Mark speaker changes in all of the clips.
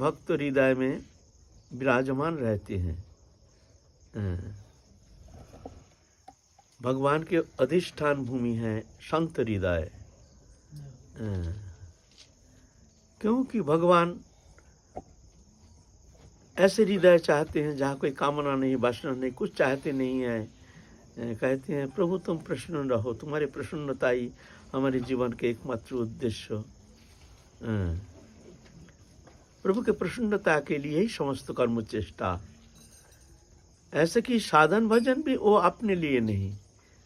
Speaker 1: भक्त हृदय में विराजमान रहते हैं। भगवान के अधिष्ठान भूमि है संत हृदय। क्योंकि भगवान ऐसे हृदय चाहते हैं जहाँ कोई कामना नहीं, वासना नहीं, कुछ चाहते नहीं है। कहते हैं प्रभु तुम प्रसन्न रहो, तुम्हारी प्रसन्नता ही हमारे जीवन के एकमात्र उद्देश्य। प्रभु के प्रसन्नता के लिए ही समस्त कर्म चेष्टा। ऐसे कि साधन भजन भी वो अपने लिए नहीं,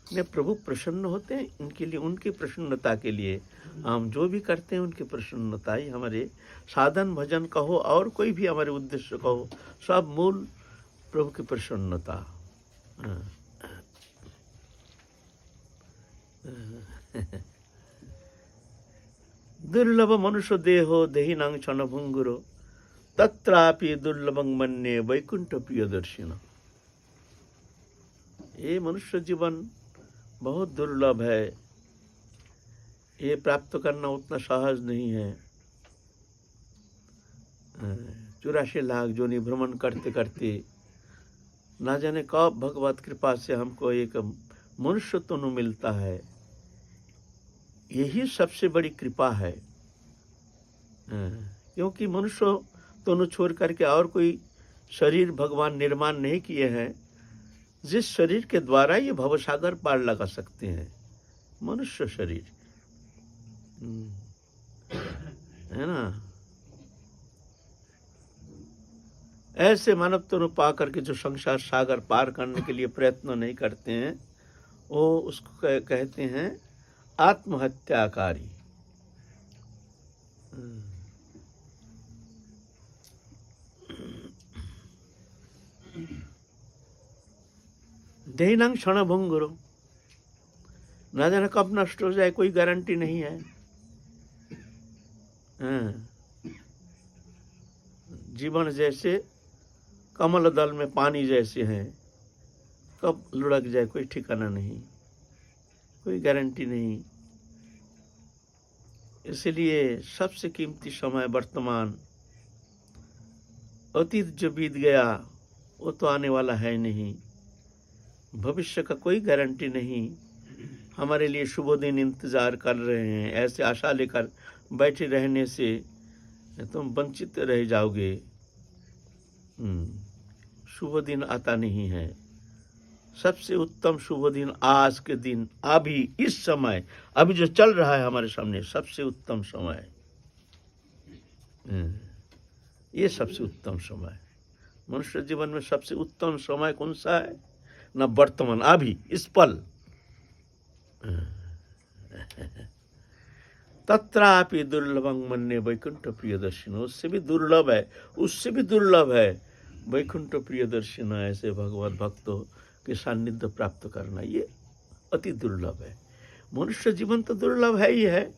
Speaker 1: प्रभु प्रसन्न होते हैं इनके लिए, उनकी प्रसन्नता के लिए हम जो भी करते हैं उनकी प्रसन्नता ही हमारे साधन भजन कहो और कोई भी हमारे उद्देश्य कहो, सब मूल प्रभु की प्रसन्नता। दुर्लभ मनुष्य देहो देहिनां क्षणभंगुरो तत्रापि दुर्लभं मन्ये वैकुंठ प्रियदर्शिन। ये मनुष्य जीवन बहुत दुर्लभ है, ये प्राप्त करना उतना सहज नहीं है। 84 लाख जोनि भ्रमण करते करते ना जाने कब भगवत कृपा से हमको एक मनुष्य तनु मिलता है। यही सबसे बड़ी कृपा है। क्योंकि मनुष्य तनु छोड़ करके और कोई शरीर भगवान निर्माण नहीं किए हैं जिस शरीर के द्वारा ये भवसागर पार लगा सकते हैं। मनुष्य शरीर है ना। ऐसे मानव तनु पा करके जो संसार सागर पार करने के लिए प्रयत्न नहीं करते हैं वो उसको कहते हैं आत्महत्याकारी। देहिनां क्षणभंगुरो, ना जाने कब नष्ट हो जाए, कोई गारंटी नहीं है। जीवन जैसे कमल दल में पानी जैसे हैं, कब लुढ़क जाए कोई ठिकाना नहीं, कोई गारंटी नहीं। इसलिए सबसे कीमती समय वर्तमान, अतीत जो बीत गया वो तो आने वाला है नहीं, भविष्य का कोई गारंटी नहीं। हमारे लिए शुभ दिन इंतजार कर रहे हैं, ऐसे आशा लेकर बैठे रहने से तुम वंचित रह जाओगे। शुभ दिन आता नहीं है। सबसे उत्तम शुभ दिन आज के दिन, अभी इस समय, अभी जो चल रहा है हमारे सामने, सबसे उत्तम समय। ये सबसे उत्तम समय। मनुष्य जीवन में सबसे उत्तम समय कौन सा है? न वर्तमान, अभी इस पल। तत्रापि दुर्लभं मन्ये वैकुंठ प्रियदर्शिनो, उससे भी दुर्लभ है, उससे भी दुर्लभ है वैकुंठ प्रियदर्शिन। ऐसे भगवत भक्तों के सान्निध्य प्राप्त करना ये अति दुर्लभ है। मनुष्य जीवन तो दुर्लभ है ही है,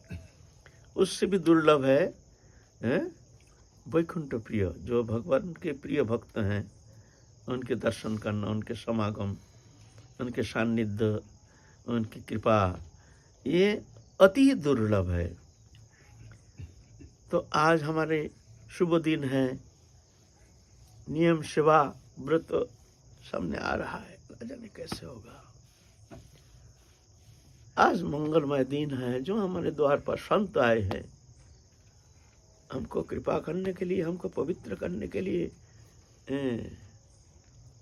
Speaker 1: उससे भी दुर्लभ है वैकुंठ प्रिय, जो भगवान के प्रिय भक्त हैं उनके दर्शन करना, उनके समागम, उनके सान्निध्य, उनकी कृपा, ये अति दुर्लभ है। तो आज हमारे शुभ दिन है, नियम सेवा व्रत सामने आ रहा है, न जाने कैसे होगा। आज मंगलमय दिन है, जो हमारे द्वार पर संत आए हैं हमको कृपा करने के लिए, हमको पवित्र करने के लिए,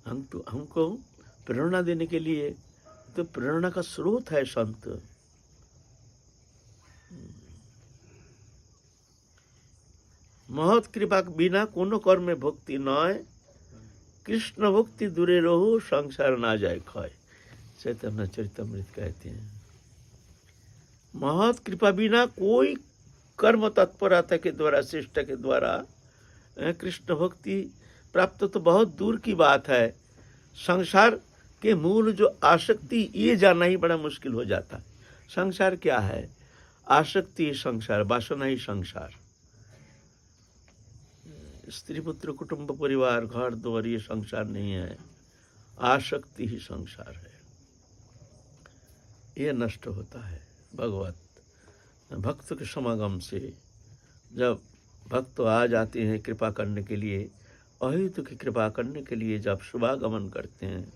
Speaker 1: हमको प्रेरणा देने के लिए। तो प्रेरणा का स्रोत है संत। महत कृपा बिना कोनो कर्म में भक्ति नय, कृष्ण भक्ति दूरे रहो संसार ना जाए खय। चैतन्य चरितमृत कहते हैं, महत कृपा बिना कोई कर्म तत्परता के द्वारा, श्रेष्ठ के द्वारा कृष्ण भक्ति प्राप्त तो बहुत दूर की बात है। संसार के मूल जो आसक्ति, ये जानना ही बड़ा मुश्किल हो जाता है। संसार क्या है? आसक्ति ही संसार, वासना ही संसार। स्त्री पुत्र कुटुंब परिवार घर द्वार ये संसार नहीं है, आसक्ति ही संसार है। ये नष्ट होता है भगवत भक्त के समागम से। जब भक्त तो आ जाते हैं कृपा करने के लिए, अहितु की कृपा करने के लिए जब शुभागमन करते हैं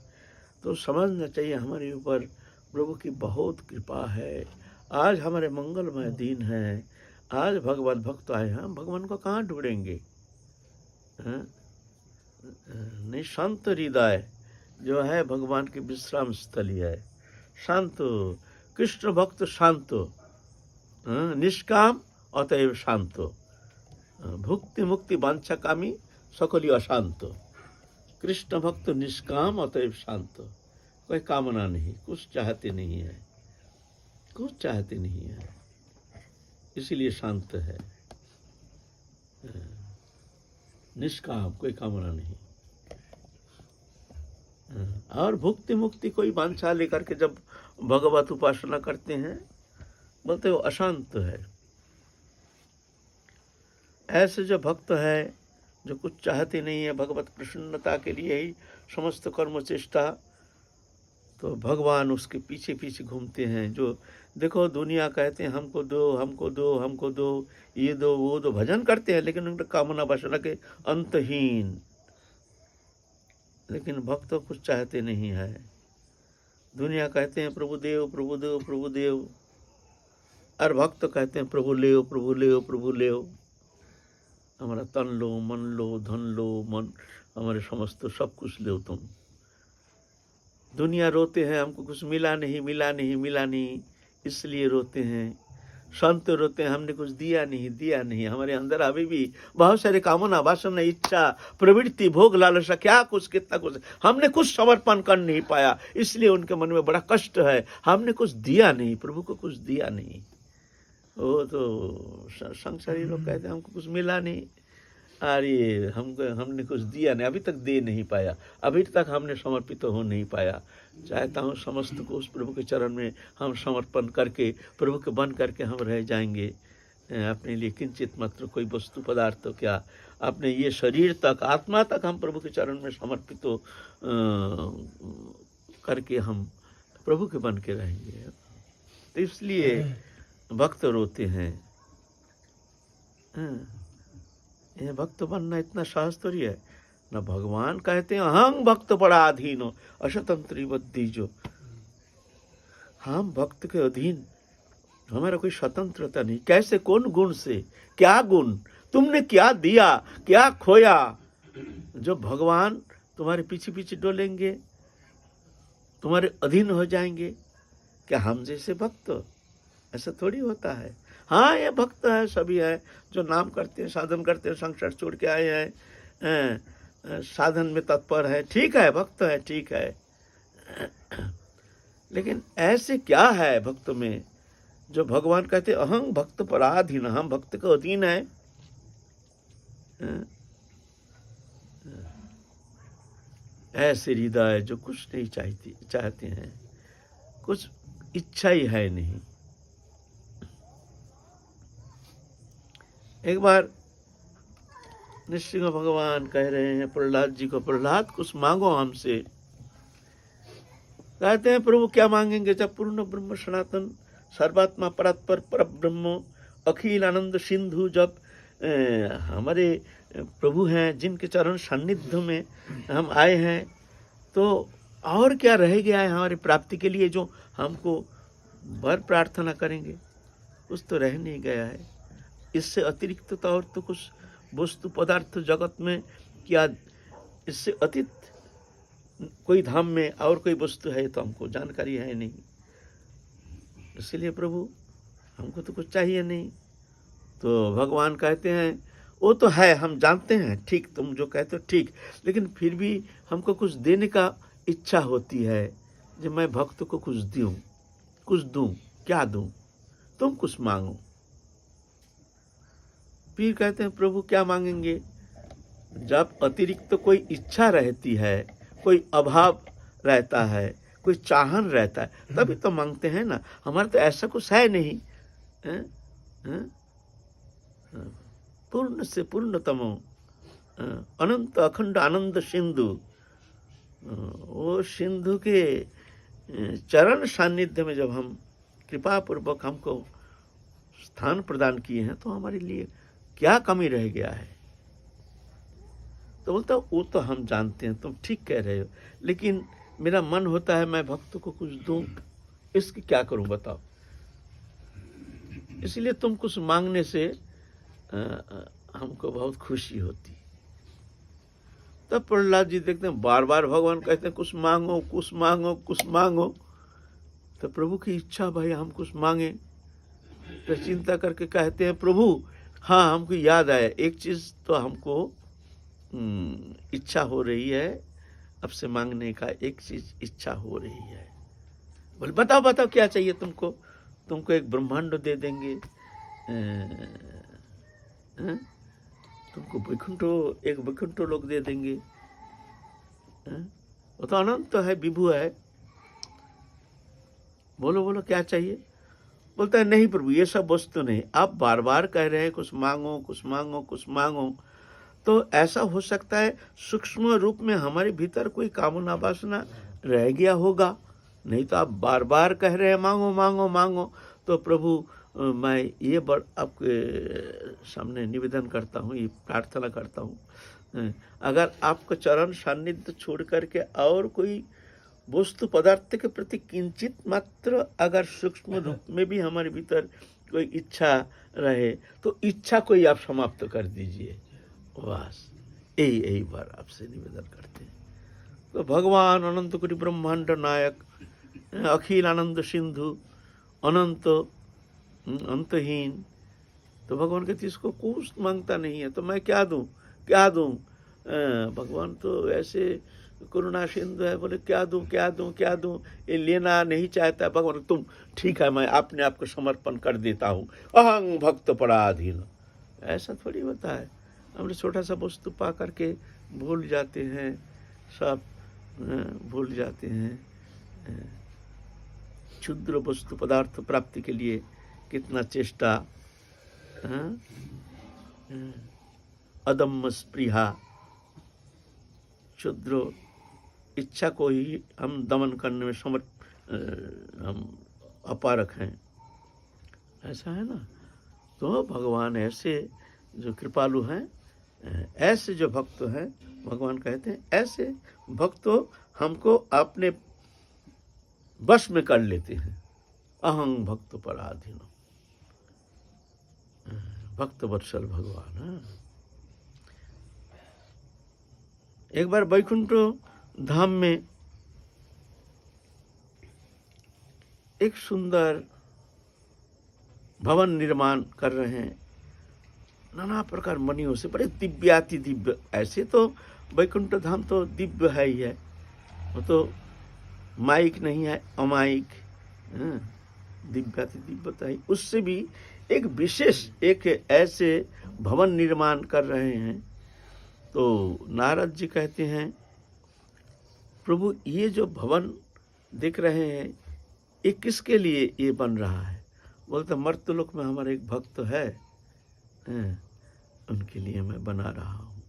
Speaker 1: तो समझना चाहिए हमारे ऊपर प्रभु की बहुत कृपा है। आज हमारे मंगलमय दिन है, आज भगवत भक्त आए हैं, हम भगवान को कहाँ ढूंढेंगे? हाँ? नहीं, शांत हृदय जो है भगवान की विश्राम स्थली है। शांत कृष्ण भक्त शांत, निष्काम अतएव शांत, भुक्ति मुक्ति वांछाकामी सकली अशांत। कृष्ण भक्त निष्काम अतएव शांत, कोई कामना नहीं, कुछ चाहते नहीं है, कुछ चाहते नहीं है, इसीलिए शांत है। निष्काम, कोई कामना नहीं। और भुक्ति मुक्ति कोई वांछा लेकर के जब भगवत उपासना करते हैं बोलते वो अशांत है। ऐसे जो भक्त है जो कुछ चाहते नहीं है, भगवत प्रसन्नता के लिए ही समस्त कर्म चेष्टा, तो भगवान उसके पीछे पीछे घूमते हैं। जो देखो दुनिया कहते हैं हमको दो, हमको दो, हमको दो, ये दो वो दो, भजन करते हैं लेकिन उनके कामना वासना के अंतहीन। लेकिन भक्त तो कुछ चाहते नहीं है। दुनिया कहते हैं प्रभु देव, प्रभु देव, प्रभु देव, और भक्त कहते हैं प्रभु लेओ, प्रभु लेओ, प्रभु लेओ, हमारा तन लो, मन लो, धन लो, मन हमारे समस्त सब कुछ लो तुम। दुनिया रोते हैं हमको कुछ मिला नहीं, मिला नहीं, मिला नहीं, इसलिए रोते हैं। संत रोते हैं हमने कुछ दिया नहीं, दिया नहीं। हमारे अंदर अभी भी बहुत सारे कामना वासना इच्छा प्रवृत्ति भोग लालसा क्या कुछ कितना कुछ, हमने कुछ समर्पण कर नहीं पाया, इसलिए उनके मन में बड़ा कष्ट है। हमने कुछ दिया नहीं, प्रभु को कुछ दिया नहीं। वो तो संसारी लोग कहते हैं हमको कुछ मिला नहीं, अरे हमने कुछ दिया नहीं, अभी तक दे नहीं पाया, अभी तक हमने समर्पित हो नहीं पाया। चाहता हूँ समस्त को उस प्रभु के चरण में हम समर्पण करके प्रभु के बन करके हम रह जाएंगे। अपने लिए किंचित मात्र कोई वस्तु पदार्थ तो क्या, अपने ये शरीर तक आत्मा तक हम प्रभु के चरण में समर्पित करके हम प्रभु के बन के रहेंगे। तो इसलिए भक्त रोते हैं। यह भक्त बनना इतना सहज थोड़ी है। न भगवान कहते हैं हम भक्त पराधीन हो अशतंत्री बद्धी, जो हम भक्त के अधीन, हमारा कोई स्वतंत्रता नहीं। कैसे, कौन गुण से, क्या गुण, तुमने क्या दिया, क्या खोया, जो भगवान तुम्हारे पीछे पीछे डोलेंगे, तुम्हारे अधीन हो जाएंगे? क्या हम जैसे भक्त? ऐसा थोड़ी होता है। हाँ, ये भक्त है, सभी है जो नाम करते हैं, साधन करते हैं, संसार छोड़ के आए हैं, साधन में तत्पर है, ठीक है, भक्त है, ठीक है। लेकिन ऐसे क्या है भक्त में जो भगवान कहते अहं भक्त पराधीन, हम भक्त के अधीन है। ऐसे हृदय जो कुछ नहीं चाहते हैं, कुछ इच्छा ही है नहीं। एक बार नृसिंह भगवान कह रहे हैं प्रहलाद जी को, प्रहलाद कुछ मांगो हमसे। कहते हैं प्रभु क्या मांगेंगे? जब पूर्ण ब्रह्म सनातन सर्वात्मा परात्पर पर ब्रह्म अखिल आनंद सिंधु जब हमारे प्रभु हैं, जिनके चरण सान्निध्य में हम आए हैं, तो और क्या रह गया है हमारी प्राप्ति के लिए जो हमको वर प्रार्थना करेंगे? कुछ तो रह नहीं गया है। इससे अतिरिक्त तो और तो कुछ वस्तु पदार्थ जगत में क्या, इससे अतीत कोई धाम में और कोई वस्तु है तो हमको जानकारी है नहीं। इसलिए प्रभु हमको तो कुछ चाहिए नहीं। तो भगवान कहते हैं वो तो है, हम जानते हैं, ठीक, तुम जो कहते हो ठीक, लेकिन फिर भी हमको कुछ देने का इच्छा होती है, जब मैं भक्त को कुछ दूं, कुछ दूं, क्या दूं? तुम कुछ मांगो। फिर कहते हैं प्रभु क्या मांगेंगे? जब अतिरिक्त तो कोई इच्छा रहती है, कोई अभाव रहता है, कोई चाहन रहता है, तभी तो मांगते हैं ना। हमारा तो ऐसा कुछ है नहीं। पूर्ण से पूर्णतम अनंत अखंड आनंद सिंधु, वो सिंधु के चरण सान्निध्य में जब हम कृपा पूर्वक हमको स्थान प्रदान किए हैं, तो हमारे लिए क्या कमी रह गया है? तो बोलता वो तो हम जानते हैं, तुम ठीक कह रहे हो, लेकिन मेरा मन होता है मैं भक्त को कुछ दूं, इसकी क्या करूं बताओ। इसलिए तुम कुछ मांगने से हमको बहुत खुशी होती। तब प्रहलाद जी देखते हैं बार बार भगवान कहते हैं कुछ मांगो, कुछ मांगो, कुछ मांगो। तो प्रभु की इच्छा भाई हम कुछ मांगे। तो चिंता करके कहते हैं प्रभु हाँ हमको याद आया, एक चीज तो हमको इच्छा हो रही है, अब से मांगने का एक चीज इच्छा हो रही है। बोले बताओ बताओ क्या चाहिए तुमको? तुमको एक ब्रह्मांड दे देंगे, तुमको एक वैकुंठ लोक दे देंगे। वो तो अनंत है, विभु है। बोलो बोलो क्या चाहिए? बोलता है नहीं प्रभु ये सब वस्तु नहीं, आप बार बार कह रहे हैं कुछ मांगो, कुछ मांगो, कुछ मांगो। तो ऐसा हो सकता है सूक्ष्म रूप में हमारे भीतर कोई कामना वासना रह गया होगा, नहीं तो आप बार बार कह रहे हैं मांगो मांगो मांगो। तो प्रभु मैं ये आपके सामने निवेदन करता हूँ, ये प्रार्थना करता हूँ, अगर आपका चरण सान्निध्य छोड़ करके और कोई वस्तु पदार्थ के प्रति किंचित मात्र अगर सूक्ष्म रूप में भी हमारे भीतर कोई इच्छा रहे तो इच्छा को ही आप समाप्त कर दीजिए। बस यही बार आपसे निवेदन करते हैं। तो भगवान अनंत कोटि ब्रह्मांड नायक, अखिल आनंद सिंधु, अनंत अंतहीन, तो भगवान कहते इसको कुछ मांगता नहीं है तो मैं क्या दूं, क्या दूं? भगवान तो ऐसे करुणा सिंधु है, बोले क्या दूं क्या दूं क्या दूं, ये लेना नहीं चाहता। भगवान तुम ठीक है मैं अपने आप को समर्पण कर देता हूँ, अहं भक्त पराधीन। ऐसा थोड़ी होता है, हम छोटा सा वस्तु पा करके भूल जाते हैं, सब भूल जाते हैं। क्षुद्र वस्तु पदार्थ प्राप्ति के लिए कितना चेष्टा, अदम्य स्पृहा, क्षुद्र इच्छा को ही हम दमन करने में हम अपारक हैं, ऐसा है ना। तो भगवान ऐसे जो कृपालु हैं, ऐसे जो भक्त हैं, भगवान कहते हैं ऐसे भक्तों हमको अपने बस में कर लेते हैं। अहं भक्त पराधीन, भक्त वत्सल भगवान है। एक बार वैकुंठ धाम में एक सुंदर भवन निर्माण कर रहे हैं, नाना प्रकार मणियों से, बड़े दिव्याति दिव्य। ऐसे तो वैकुंठ धाम तो दिव्य है ही है, वो तो माइक नहीं है, अमाइक, दिव्याति दिव्यता ही। उससे भी एक विशेष एक ऐसे भवन निर्माण कर रहे हैं। तो नारद जी कहते हैं प्रभु ये जो भवन दिख रहे हैं ये किसके लिए ये बन रहा है? बोलते मर्त्यलोक में हमारा एक भक्त है, उनके लिए मैं बना रहा हूँ।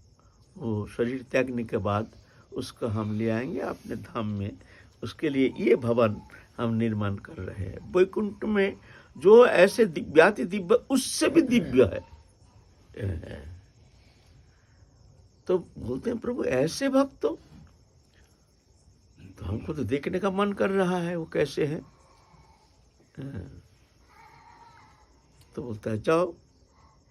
Speaker 1: वो शरीर त्यागने के बाद उसको हम ले आएंगे अपने धाम में, उसके लिए ये भवन हम निर्माण कर रहे हैं। वैकुंठ में जो ऐसे दिव्याति दिव्य उससे भी दिव्य है। तो बोलते हैं प्रभु ऐसे भक्तों, तो हमको तो देखने का मन कर रहा है वो कैसे हैं। तो बोलता है जाओ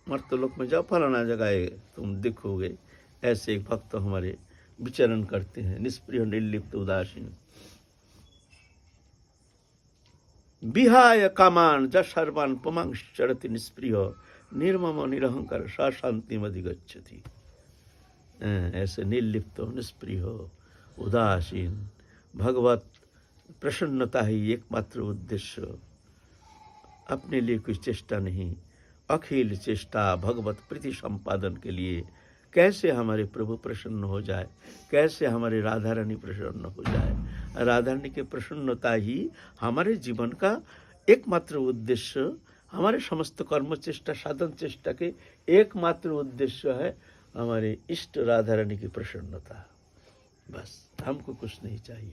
Speaker 1: मर्त्यलोक में जाओ, फलाना जगह तुम देखोगे ऐसे एक भक्त हमारे विचरण करते हैं, निष्प्रिय निर्लिप्त उदासीन, विहाय कामान ज सर्वान पुमांश्चरति निष्प्रिय निर्मम निरहंकार सा शांतिम अधिगच्छति। ऐसे निर्लिप्त निष्प्रिय उदासीन, भगवत प्रसन्नता ही एकमात्र उद्देश्य, अपने लिए कोई चेष्टा नहीं, अखिल चेष्टा भगवत प्रीति संपादन के लिए। कैसे हमारे प्रभु प्रसन्न हो जाए, कैसे हमारे राधा रानी प्रसन्न हो जाए। राधा रानी की प्रसन्नता ही हमारे जीवन का एकमात्र उद्देश्य, हमारे समस्त कर्म चेष्टा साधन चेष्टा के एकमात्र उद्देश्य है हमारे इष्ट राधा रानी की प्रसन्नता। बस हमको कुछ नहीं चाहिए।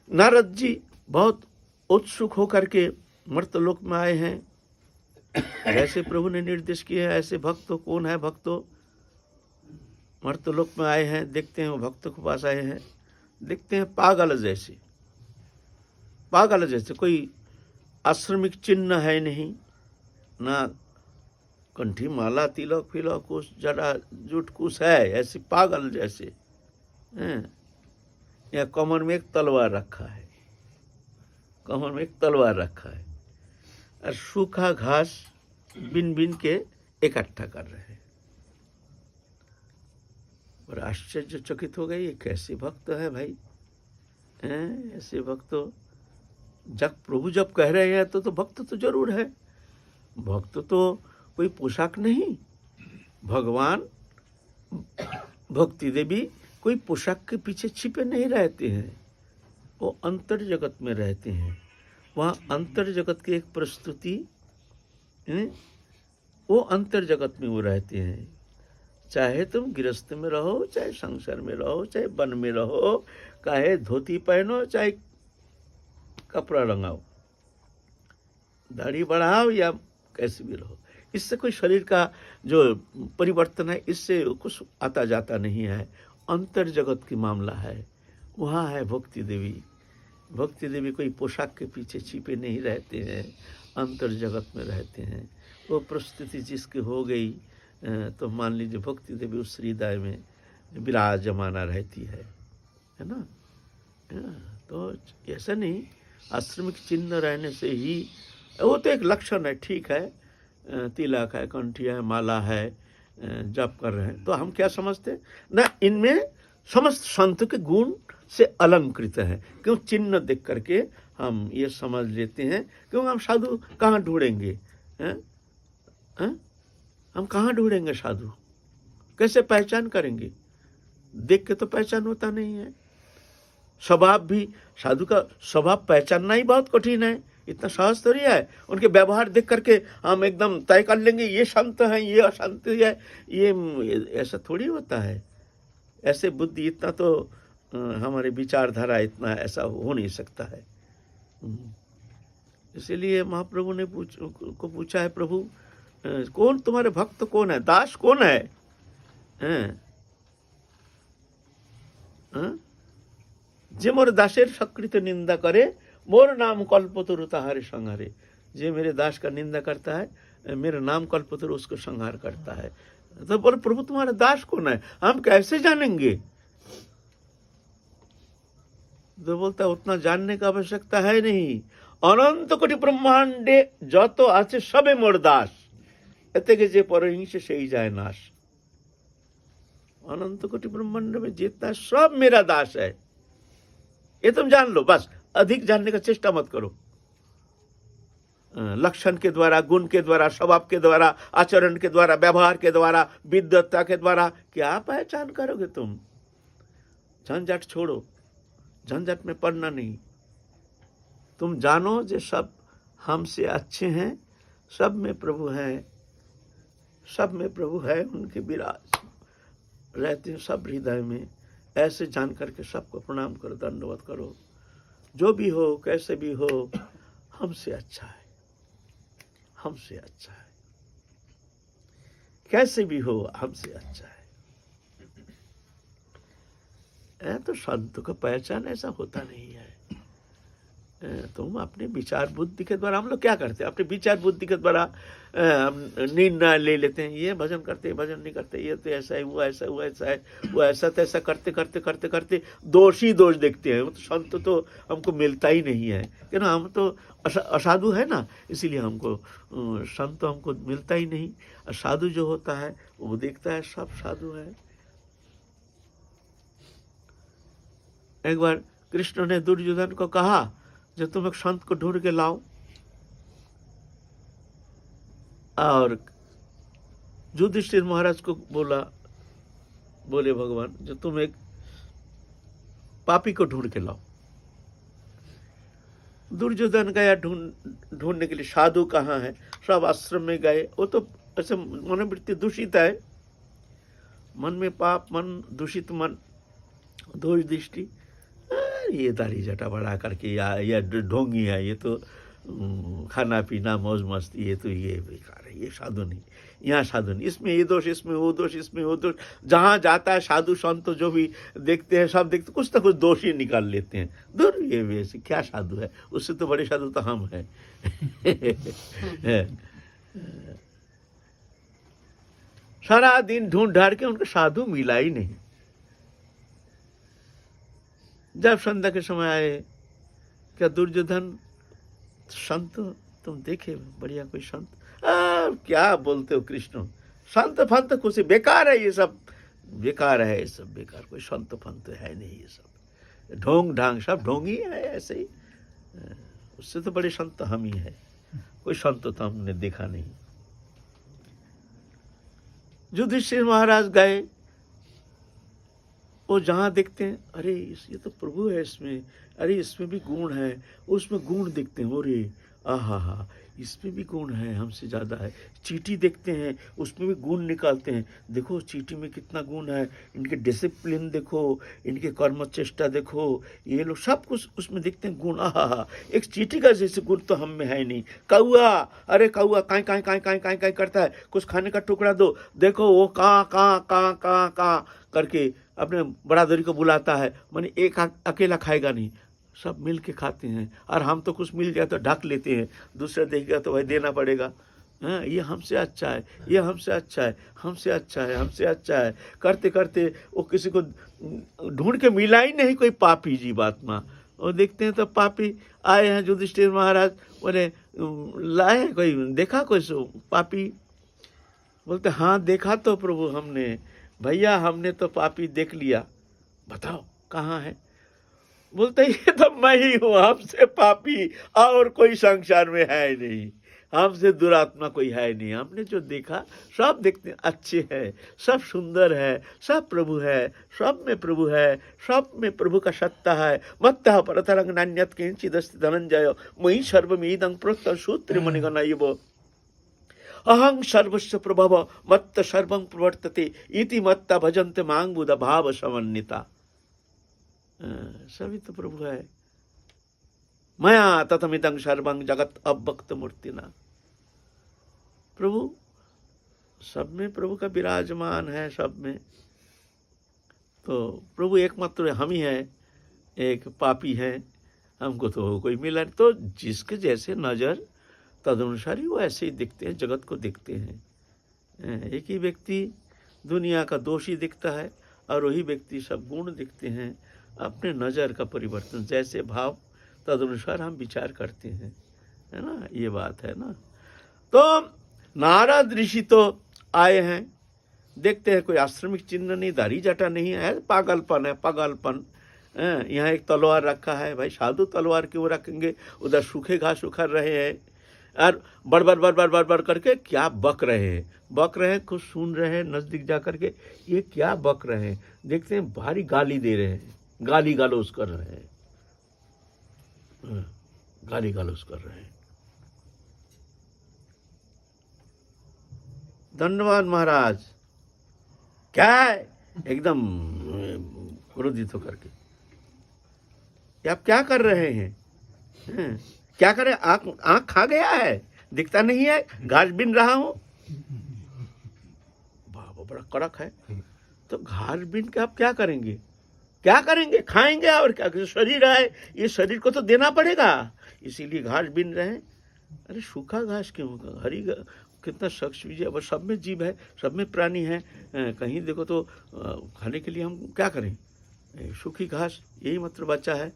Speaker 1: नारद जी बहुत उत्सुक होकर के मर्त्यलोक में आए हैं। जैसे प्रभु ने निर्देश किए हैं ऐसे भक्तों, कौन है भक्तों? मर्तलोक में आए हैं, देखते हैं वो भक्तों के पास आए हैं, देखते हैं पागल जैसे, पागल जैसे, कोई आश्रमिक चिन्ह है नहीं, ना कंठी माला तिलक फिलक कुछ जड़ा जुट कुछ है, ऐसे पागल जैसे हैं। या कमर में एक तलवार रखा है, कमर में एक तलवार रखा है, और सूखा घास बिन बिन के इकट्ठा कर रहे हैं। और आश्चर्यचकित हो गए, ये कैसे भक्त है भाई, हैं? ऐसे भक्त जब प्रभु जब कह रहे हैं तो भक्त तो जरूर है। भक्त तो कोई पोशाक नहीं, भगवान भक्ति देवी कोई पोशाक के पीछे छिपे नहीं रहते हैं, वो अंतर जगत में रहते हैं। वहाँ अंतर जगत की एक प्रस्तुति, वो अंतर जगत में वो रहते हैं। चाहे तुम गृहस्थ में रहो, चाहे संसार में रहो, चाहे वन में रहो, चाहे धोती पहनो, चाहे कपड़ा रंगाओ, दाढ़ी बढ़ाओ या कैसे भी रहो, इससे कोई शरीर का जो परिवर्तन है इससे कुछ आता जाता नहीं है। अंतर जगत की मामला है, वहाँ है भक्ति देवी। भक्ति देवी कोई पोशाक के पीछे छिपे नहीं रहते हैं, अंतर जगत में रहते हैं। वो प्रस्तुति जिसकी हो गई तो मान लीजिए भक्ति देवी उस हृदय में विराजमाना रहती है ना। तो ऐसा नहीं, आश्रमिक चिन्ह रहने से ही, वो तो एक लक्षण है, ठीक है, तिलक है, कंठी है, माला है, जप कर रहे हैं, तो हम क्या समझते ना, इनमें समस्त संत के गुण से अलंकृत है। क्यों? चिन्ह देख करके हम ये समझ लेते हैं। क्यों? हम साधु कहाँ ढूंढेंगे? हम कहाँ ढूंढेंगे साधु? कैसे पहचान करेंगे? देख के तो पहचान होता नहीं है। स्वभाव भी, साधु का स्वभाव पहचानना ही बहुत कठिन है, इतना सहज थोड़ी है। उनके व्यवहार देख करके हम एकदम तय कर लेंगे ये संत है, ये असंत है, ये ऐसा थोड़ी होता है। ऐसे बुद्धि इतना तो हमारे विचारधारा इतना ऐसा हो नहीं सकता है। इसीलिए महाप्रभु ने पूछा है, प्रभु कौन तुम्हारे भक्त कौन है, दास कौन है? जे मोर दासेर सकृत निंदा करे, मोर नाम कल्पतरु ताहारे संहारे। जे मेरे दास का निंदा करता है, मेरा नाम कल्पतरु उसको संहार करता है। तो बोले प्रभु तुम्हारा दास कौन है, हम कैसे जानेंगे? तो बोलता उतना जानने का आवश्यकता है नहीं। अनंत कोटि ब्रह्मांडे जत आछे सबे मोर दास, एते के जे परहिंसे सेई जाए नाश। अनंत कोटि ब्रह्मांड में जितना सब मेरा दास है, ये तुम जान लो, बस अधिक जानने का चेष्टा मत करो। लक्षण के द्वारा, गुण के द्वारा, स्वभाव के द्वारा, आचरण के द्वारा, व्यवहार के द्वारा, विद्वत्ता के द्वारा क्या पहचान करोगे तुम? झंझट छोड़ो, झंझट में पड़ना नहीं। तुम जानो जो सब हमसे अच्छे हैं, सब में प्रभु हैं, सब में प्रभु है, उनके विराज रहते हैं सब हृदय में। ऐसे जान करके सबको प्रणाम करो, दंडवत करो। जो भी हो, कैसे भी हो, हमसे अच्छा है, हमसे अच्छा है, कैसे भी हो हमसे अच्छा है। तो संत का पहचान ऐसा होता नहीं है। तुम अपने विचार बुद्धि के द्वारा, हम लोग क्या करते हैं, अपने विचार बुद्धि के द्वारा निर्णय ले लेते हैं। ये भजन करते, भजन नहीं करते, ये तो ऐसा है, वो ऐसा, वो ऐसा है, वो ऐसा तैसा करते करते करते करते दोष ही दोष देखते हैं। तो संत तो हमको मिलता ही नहीं है, कि ना हम तो असाधु है ना, इसीलिए हमको संत हमको मिलता ही नहीं। साधु जो होता है वो देखता है सब साधु है। एक बार कृष्ण ने दुर्योधन को कहा, जब तुम एक संत को ढूंढ के लाओ, और युधिष्ठिर महाराज को बोले भगवान, जो तुम एक पापी को ढूंढ के लाओ। दुर्योधन गया ढूंढने के लिए, साधु कहाँ है, सब आश्रम में गए। वो तो ऐसे मनोवृत्ति दूषित है, मन में पाप, मन दूषित, मन दोष दृष्टि, ये दाढ़ी जटा बढ़ा करके या ढोंगी है, ये तो खाना पीना मौज मस्ती, ये तो ये बेकार है, ये साधु नहीं, यहाँ साधु नहीं, इसमें ये दोष, इसमें वो दोष, इसमें वो दोष। जहाँ जाता है साधु संत जो भी देखते हैं, सब देखते कुछ ना कुछ दोष ही निकाल लेते हैं। दूर ये वैसे क्या साधु है, उससे तो बड़े साधु तो हम हैं। सारा दिन ढूंढ ढाड़ के उनको साधु मिला ही नहीं। जब संध्या के समय आए, क्या दुर्योधन संत तुम देखे बढ़िया कोई संत? क्या बोलते हो कृष्ण, संत फंत कुछ बेकार है, ये सब बेकार है, ये सब बेकार, कोई संत फंत है नहीं, ये सब ढोंग ढांग, सब ढोंग ही है ऐसे ही। उससे तो बड़े संत हम ही है, कोई संत तो हमने देखा नहीं। युधिष्ठिर महाराज गए, वो जहाँ देखते हैं, अरे ये तो प्रभु है इसमें, अरे इसमें भी गुण है, उसमें गुण देखते हैं, अरे आहा इसमें भी गुण है, हमसे ज़्यादा है। चीटी देखते हैं, उसमें भी गुण निकालते हैं, देखो चीटी में कितना गुण है, इनके डिसिप्लिन देखो, इनके कर्म चेष्टा देखो, ये लोग सब कुछ उसमें देखते हैं गुण। आहा एक चीटी का जैसे गुण तो हम में है नहीं। कौआ, अरे कौआ काई काई काई काई काई काई करता है, कुछ खाने का टुकड़ा दो, देखो वो का करके अपने बरादरी को बुलाता है, माने एक अकेला खाएगा नहीं, सब मिल के खाते हैं। और हम तो कुछ मिल जाए तो ढक लेते हैं, दूसरा देखेगा तो भाई देना पड़ेगा। हाँ, ये हमसे अच्छा है, ये हमसे अच्छा है, हमसे अच्छा है, हमसे अच्छा है, करते करते वो किसी को ढूंढ के मिला ही नहीं कोई पापी जीवात्मा। वो देखते हैं तो पापी आए हैं, युधिष्ठिर महाराज बोले लाए कोई, देखा कोई सो पापी? बोलते हाँ देखा तो प्रभु हमने, भैया हमने तो पापी देख लिया, बताओ कहाँ है? बोलते ये तो मैं ही हूँ, हमसे पापी और कोई संसार में है नहीं, हमसे दुरात्मा कोई है नहीं। हमने जो देखा सब देखते हैं अच्छे है, सब सुंदर है, सब प्रभु है, सब में प्रभु है, सब में प्रभु का सत्ता है। मत्तः परतरंग नान्यत् किंचिदस्ति धनंजय मयि सर्वमिदं प्रोक्तं सूत्रे मणिगणैव अहं सर्वस्य प्रभव मत्त सर्वं प्रवर्तते इति मत्ता भजन्ते मां बुध भाव समन्विता। सभी तो प्रभु है। मया ततमिदं सर्वं जगत अव्यक्त मूर्तिना। प्रभु सब में प्रभु का विराजमान है, सब में। तो प्रभु एकमात्र हम ही है, एक पापी है, हमको तो कोई मिला नहीं। तो जिसके जैसे नजर तदनुसार ही वो ऐसे ही दिखते हैं, जगत को दिखते हैं। एक ही व्यक्ति दुनिया का दोष ही दिखता है और वही व्यक्ति सब गुण दिखते हैं। अपने नज़र का परिवर्तन, जैसे भाव तदनुसार हम विचार करते हैं, है ना, ये बात है ना। तो नारद ऋषि तो आए हैं, देखते हैं कोई आश्रमिक चिन्ह नहीं, दाढ़ी जटा नहीं है, पागलपन है, पागलपन। यहाँ एक तलवार रखा है, भाई साधु तलवार क्यों रखेंगे? उधर सूखे घास उखड़ रहे हैं और बड़ करके क्या बक रहे हैं, कुछ सुन रहे हैं, नजदीक जा करके ये क्या बक रहे हैं, देखते हैं भारी गाली दे रहे हैं, गाली गलौज कर रहे हैं, गाली गलौज कर रहे हैं। धन्यवाद महाराज, क्या है? एकदम क्रोधित होकर के, आप क्या कर रहे हैं? क्या करें? आँख खा गया है, दिखता नहीं है, घास बिन रहा हूं। बाबा बड़ा कड़क है। तो घास बिन के आप क्या करेंगे? क्या करेंगे? खाएंगे और क्या? शरीर है, ये शरीर को तो देना पड़ेगा, इसीलिए घास बिन रहे हैं। अरे सूखा घास क्यों होगा? हरी कितना शख्स भी अब सब में जीव है, सब में प्राणी है। कहीं देखो तो खाने के लिए हम क्या करें? सूखी घास, यही मात्र बच्चा है।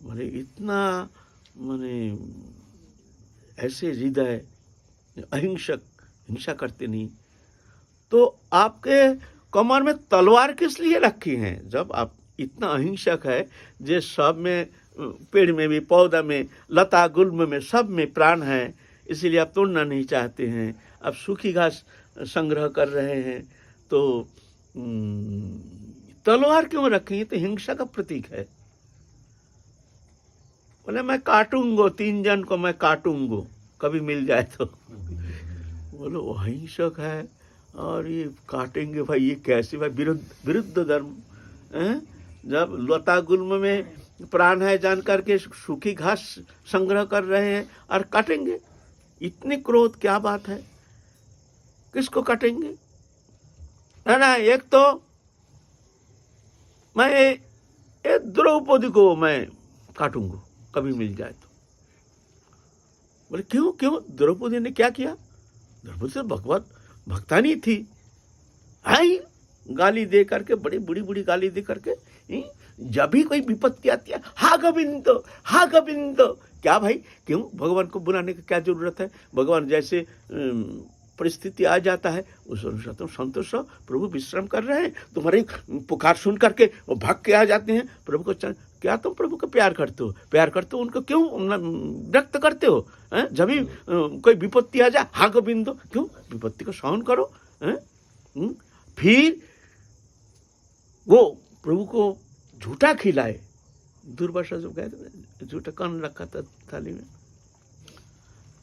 Speaker 1: माने इतना माने ऐसे हृदय अहिंसक, हिंसा करते नहीं। तो आपके कमर में तलवार किस लिए रखी है? जब आप इतना अहिंसक है, जे सब में, पेड़ में भी, पौधा में, लता गुल्म में, सब में प्राण है, इसीलिए आप तोड़ना नहीं चाहते हैं। आप सूखी घास संग्रह कर रहे हैं, तो तलवार क्यों रखें? ये तो हिंसा का प्रतीक है। बोले मैं काटूंगो, 3 जन को मैं काटूंगो, कभी मिल जाए तो। बोलो वो अहिंसक है और ये काटेंगे, भाई ये कैसे? भाई विरुद्ध धर्म है। जब लता गुल्म में प्राण है जान करके सूखी घास संग्रह कर रहे हैं और काटेंगे। इतनी क्रोध क्या बात है, किसको काटेंगे? है ना। एक तो मैं ये द्रौपदी को मैं काटूंगा कभी मिल जाए तो। बोले क्यों क्यों? द्रौपदी ने क्या किया? द्रौपदी तो भगवत भक्तानी थी। आई गाली दे करके, बड़ी बुरी बुरी गाली दे करके, जब भी कोई विपत्ति आती है हा गोविंद हा गोविंद। क्या भाई, क्यों भगवान को बुलाने की क्या जरूरत है? भगवान जैसे परिस्थिति आ जाता है उस अनुसार तुम संतोष हो। प्रभु विश्राम कर रहे हैं, तुम्हारे पुकार सुन करके वो भाग के आ जाते हैं प्रभु को। क्या तुम प्रभु को प्यार करते हो? प्यार करते हो उनको क्यों व्यक्त करते हो? जब भी कोई विपत्ति आ जाए हा गोविंद, क्यों? विपत्ति को सहन करो। फिर वो प्रभु को झूठा खिलाए। दुर्वासा जो कहते झूठा कौन रखा था थाली में,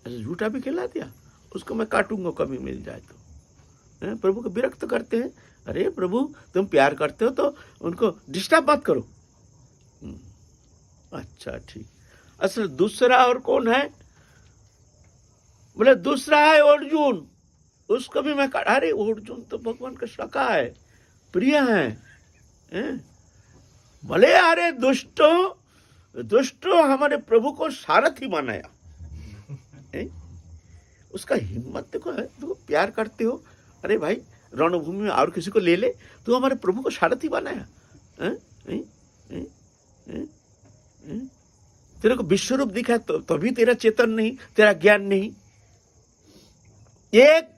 Speaker 1: ऐसे झूठा भी खिला दिया। उसको मैं काटूंगा कभी मिल जाए तो। प्रभु को विरक्त करते हैं। अरे प्रभु तुम प्यार करते हो तो उनको डिस्टर्ब मत करो। अच्छा ठीक। असल दूसरा और कौन है? बोले दूसरा है अर्जुन, उसको भी मैं अरे अर्जुन तो भगवान का सखा है, प्रिय है। बोले अरे दुष्टो हमारे प्रभु को सारथी बनाया। उसका हिम्मत देखो है, तुम प्यार करते हो। अरे भाई रणभूमि में और किसी को ले ले, तू हमारे प्रभु को सारथी बनाया। तेरे को विश्वरूप दिखा तभी तेरा चेतन नहीं, तेरा ज्ञान नहीं। एक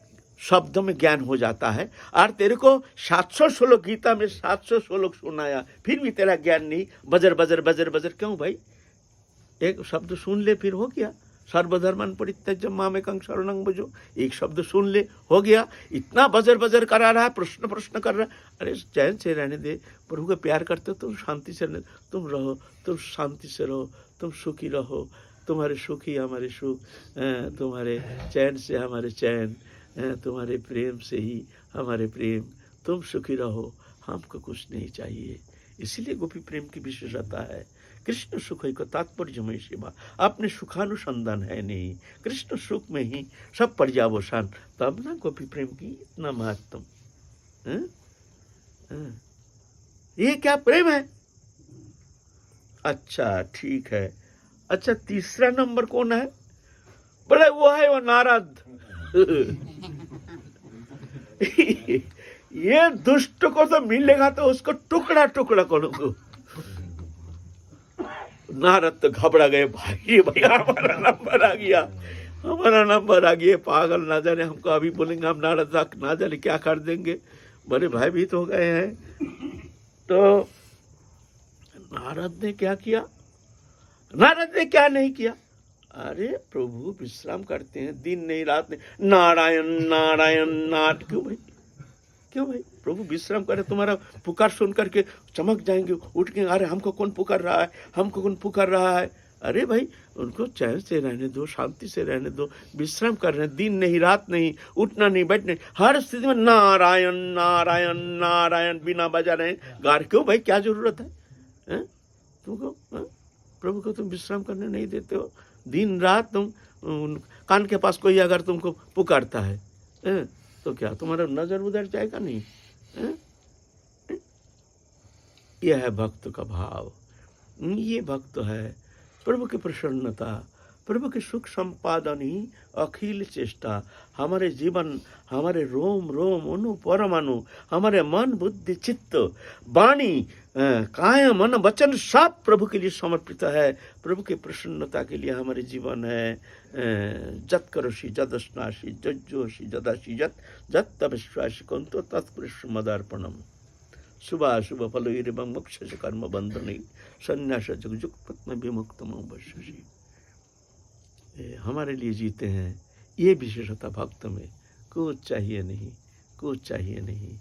Speaker 1: शब्द में ज्ञान हो जाता है और तेरे को 700 श्लोक, गीता में 700 श्लोक सुनाया, फिर भी तेरा ज्ञान नहीं। बजर बजर बजर बजर क्यों भाई? एक शब्द सुन ले फिर हो गया। सर्वधर्मान परित्यज्य मामेकं शरणं भजो, एक शब्द सुन ले हो गया। इतना बजर बजर करा रहा है, प्रश्न कर रहा है। अरे चैन से रहने दे। प्रभु को प्यार करते हो तुम शांति से रहने, तुम रहो, तुम शांति से रहो, तुम सुखी रहो। तुम्हारे सुख ही हमारे सुख, तुम्हारे चैन से हमारे चैन, तुम्हारे प्रेम से ही हमारे प्रेम। तुम सुखी रहो, हमको कुछ नहीं चाहिए। इसीलिए गोपी प्रेम की विशेषता है। कृष्ण सुख को तात्पर्यमय सेवा, अपने सुखानुसंधान है नहीं, कृष्ण सुख में ही सब पर्यावसान। तब ना गोपी प्रेम की इतना महत्व। ये क्या प्रेम है? अच्छा ठीक है। अच्छा तीसरा नंबर कौन है? बोले वो है वो नारद। ये दुष्ट को तो मिलेगा तो उसको टुकड़ा टुकड़ा करूंगा। नारद तो घबरा गए, भाई भैया हमारा नंबर आ गया, हमारा नंबर आ गया। पागल ना जाने हमको अभी बोलेंगे हम नारद ना जाने क्या कर देंगे। बड़े भयभीत हो गए हैं। तो नारद ने क्या किया? नारद ने क्या नहीं किया? अरे प्रभु विश्राम करते हैं, दिन नहीं रात नहीं, नारायण नारायण नाथ। क्यों भाई, क्यों भाई? प्रभु विश्राम करे, तुम्हारा पुकार सुन करके चमक जाएंगे, उठ के। अरे हमको कौन पुकार रहा है, हमको कौन पुकार रहा है? अरे भाई उनको चैन से रहने दो, शांति से रहने दो। विश्राम कर रहे हैं, दिन नहीं रात नहीं, उठना नहीं बैठना, हर स्थिति में नारायण नारायण नारायण बिना बजा रहे गा रहे। क्यों भाई, क्या जरूरत है? तुमको प्रभु को तुम विश्राम करने नहीं देते हो। दिन रात तुम कान के पास कोई अगर तुमको पुकारता है तो क्या तुम्हारा नजर उधर जाएगा? नहीं। यह है भक्त का भाव। ये भक्त है प्रभु की प्रसन्नता, प्रभु के सुख संपादन ही अखिल चेष्टा। हमारे जीवन, हमारे रोम रोम अनु परमाणु, हमारे मन बुद्धि चित्त वाणी काय मन वचन सब प्रभु के लिए समर्पित है। प्रभु की प्रसन्नता के लिए हमारे जीवन है। जत करोषि जदस्नासि जज्जोषि जदासि जत जत तपस्वासि कंतो तत्पुरुष मदार्पणम। शुभाशुभ फलैरेवं मोक्षस्य कर्म बंधनै संन्यास जुग पत्न विमुक्तम वश्यसि। हमारे लिए जीते हैं। ये विशेषता भक्त में। कुछ चाहिए नहीं, कुछ चाहिए नहीं।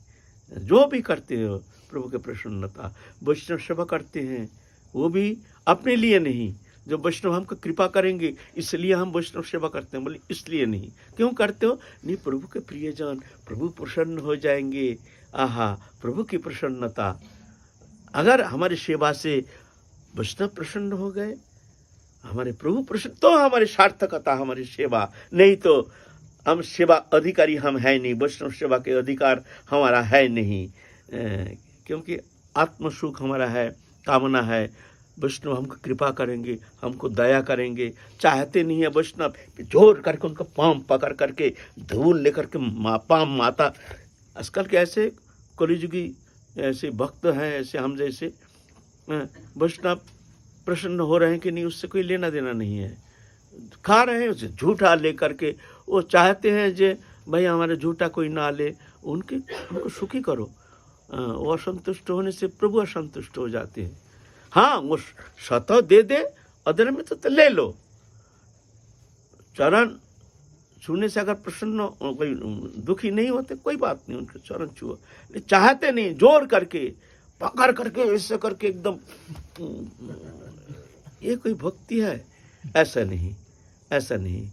Speaker 1: जो भी करते हो प्रभु के प्रसन्नता। वैष्णव सेवा करते हैं वो भी अपने लिए नहीं, जो वैष्णव हमको कृपा करेंगे इसलिए हम वैष्णव सेवा करते हैं। बोले इसलिए नहीं। क्यों करते हो? नहीं, प्रभु के प्रियजन, प्रभु प्रसन्न हो जाएंगे। आहा, प्रभु की प्रसन्नता। अगर हमारी सेवा से वैष्णव प्रसन्न हो गए, हमारे प्रभु प्रसन्न, तो हमारी सार्थकता, हमारी सेवा। नहीं तो हम सेवा अधिकारी हम है नहीं, वैष्णव सेवा के अधिकार हमारा है नहीं, क्योंकि आत्म सुख हमारा है, कामना है। वैष्णव हमको कृपा करेंगे, हमको दया करेंगे, चाहते नहीं है वैष्णव जोर करके उनका पाँव पकड़ करके धूल लेकर के पाँव माता। आजकल के ऐसे कलिजुगी ऐसे भक्त हैं, ऐसे हम जैसे वैष्णव प्रसन्न हो रहे हैं कि नहीं, उससे कोई लेना देना नहीं है। खा रहे हैं उसे झूठा ले करके, वो चाहते हैं जे भाई हमारे झूठा कोई ना ले, उनको सुखी करो। वो असंतुष्ट होने से प्रभु असंतुष्ट हो जाते हैं। हाँ, वो स्वतः दे दे, अदर में तो ले लो। चरण छूने से अगर प्रसन्न कोई दुखी नहीं होते, कोई बात नहीं, उनके चरण छुओ। चाहते नहीं, जोर करके पकड़ करके ऐसे करके एकदम, ये कोई भक्ति है? ऐसा नहीं, ऐसा नहीं।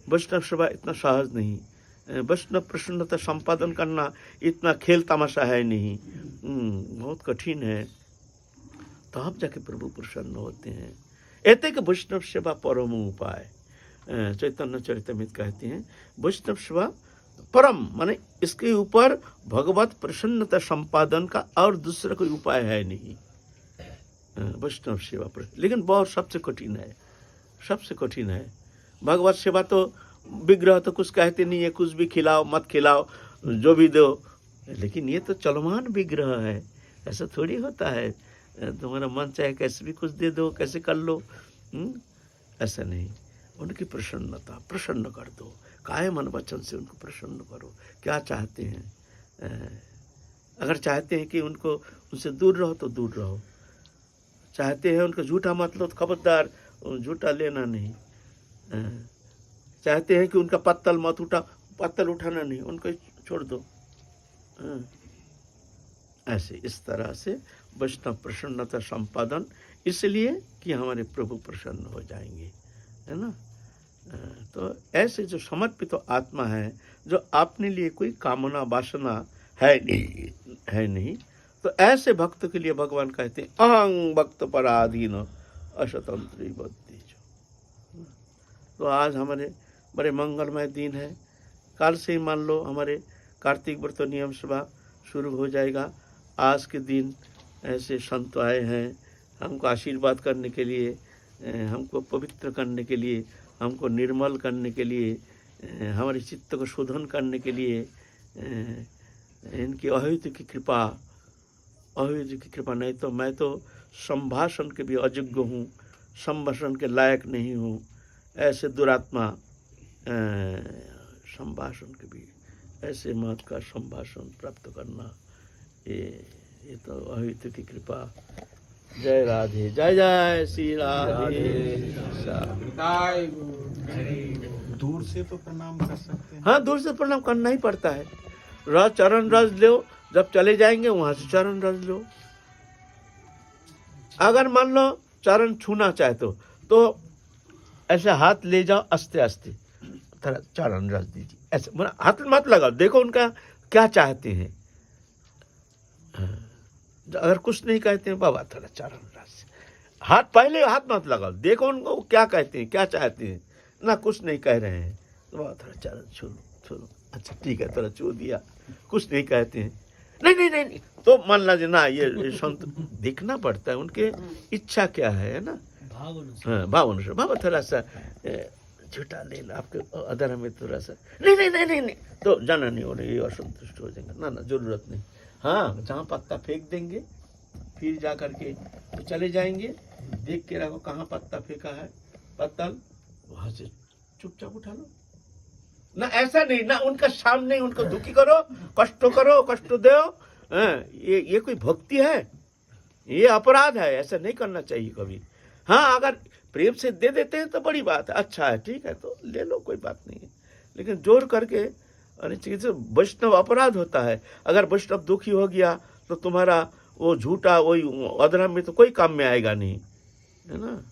Speaker 1: वैष्णव सेवा इतना सहज नहीं, वैष्णव प्रसन्नता संपादन करना इतना खेल तमाशा है नहीं, बहुत कठिन है। तब जाके प्रभु प्रसन्न होते हैं। ऐसे कि वैष्णव सेवा परम उपाय, चैतन्य चरितमृत कहते हैं वैष्णव सेवा परम, माने इसके ऊपर भगवत प्रसन्नता संपादन का और दूसरा कोई उपाय है नहीं, वैष्णव सेवा पर। लेकिन बहुत सबसे कठिन है, सबसे कठिन है। भगवत सेवा तो विग्रह तो कुछ कहते नहीं है, कुछ भी खिलाओ मत खिलाओ जो भी दो, लेकिन ये तो चलमान विग्रह है। ऐसा थोड़ी होता है तुम्हारा मन चाहे कैसे भी कुछ दे दो, कैसे कर लो, ऐसा नहीं। उनकी प्रसन्नता प्रसन्न कर दो, काय मन वचन से उनको प्रसन्न करो। क्या चाहते हैं? अगर चाहते हैं कि उनको उनसे दूर रहो तो दूर रहो, चाहते हैं उनको झूठा मत लो तो खबरदार झूठा लेना नहीं, चाहते हैं कि उनका पत्तल उठाना नहीं, उनको छोड़ दो। ऐसे इस तरह से वैष्णव प्रसन्नता संपादन, इसलिए कि हमारे प्रभु प्रसन्न हो जाएंगे, है ना। तो ऐसे जो समर्पित तो आत्मा है, जो अपने लिए कोई कामना वासना है नहीं, तो ऐसे भक्त के लिए भगवान कहते हैं अहं भक्त पराधीन असतंत्री बुद्धि। तो आज हमारे बड़े मंगलमय दिन है। कल से ही मान लो हमारे कार्तिक व्रत नियम सभा शुरू हो जाएगा। आज के दिन ऐसे संत आए हैं हमको आशीर्वाद करने के लिए, हमको पवित्र करने के लिए, हमको निर्मल करने के लिए, हमारे चित्त को शोधन करने के लिए। इनकी अहित की कृपा, अहित की कृपा, नहीं तो मैं तो संभाषण के भी अयोग्य हूँ, संभाषण के लायक नहीं हूँ। ऐसे दुरात्मा संभाषण के भी, ऐसे महत्व का संभाषण प्राप्त करना, ये तो अहित की कृपा। जय राधे, जय जय श्री राधे।
Speaker 2: दूर से तो प्रणाम कर सकते हैं।
Speaker 1: हाँ, दूर से प्रणाम करना ही पड़ता है। चरण रज लो, जब चले जाएंगे वहां से चरण रज लो। अगर मान लो चरण छूना चाहे तो ऐसे हाथ ले जाओ, आस्ते आस्ते थोड़ा चरण रज दीजिए। ऐसे हाथ मत लगाओ, देखो उनका क्या चाहते हैं। अगर कुछ नहीं कहते हैं, बाबा थोड़ा चरण रज, हाथ पहले हाथ मत लगाओ, देखो उनको क्या कहते हैं, क्या चाहते हैं। ना कुछ नहीं कह रहे हैं तो बाबा थोड़ा चरण छू लो, अच्छा ठीक है, थोड़ा छू दिया। कुछ नहीं कहते हैं, नहीं तो मान लीजिए ना, ये संत देखना पड़ता है उनके इच्छा क्या है ना, भाव अनुसार। बाबा थोड़ा सा झूठा ले लो, आपके अदर में थोड़ा सा नहीं तो जाना नहीं हो रही, ये असंतुष्ट हो जाएंगे। ना जरूरत नहीं। हाँ, जहाँ पत्ता फेंक देंगे फिर जा करके तो चले जाएंगे, देख के रखो कहाँ पत्ता फेंका है पत्तल, वहां से चुपचाप उठा लो ना। ऐसा नहीं ना, उनका सामने उनको दुखी करो, कष्ट दो। ये कोई भक्ति है? ये अपराध है, ऐसा नहीं करना चाहिए कभी। हाँ, अगर प्रेम से दे देते हैं तो बड़ी बात है, अच्छा है, ठीक है, तो ले लो, कोई बात नहीं है। लेकिन जोर करके वैष्णव अपराध होता है। अगर वैष्णव दुखी हो गया तो तुम्हारा वो झूठा वही अधर्म में तो कोई काम में आएगा नहीं, है ना।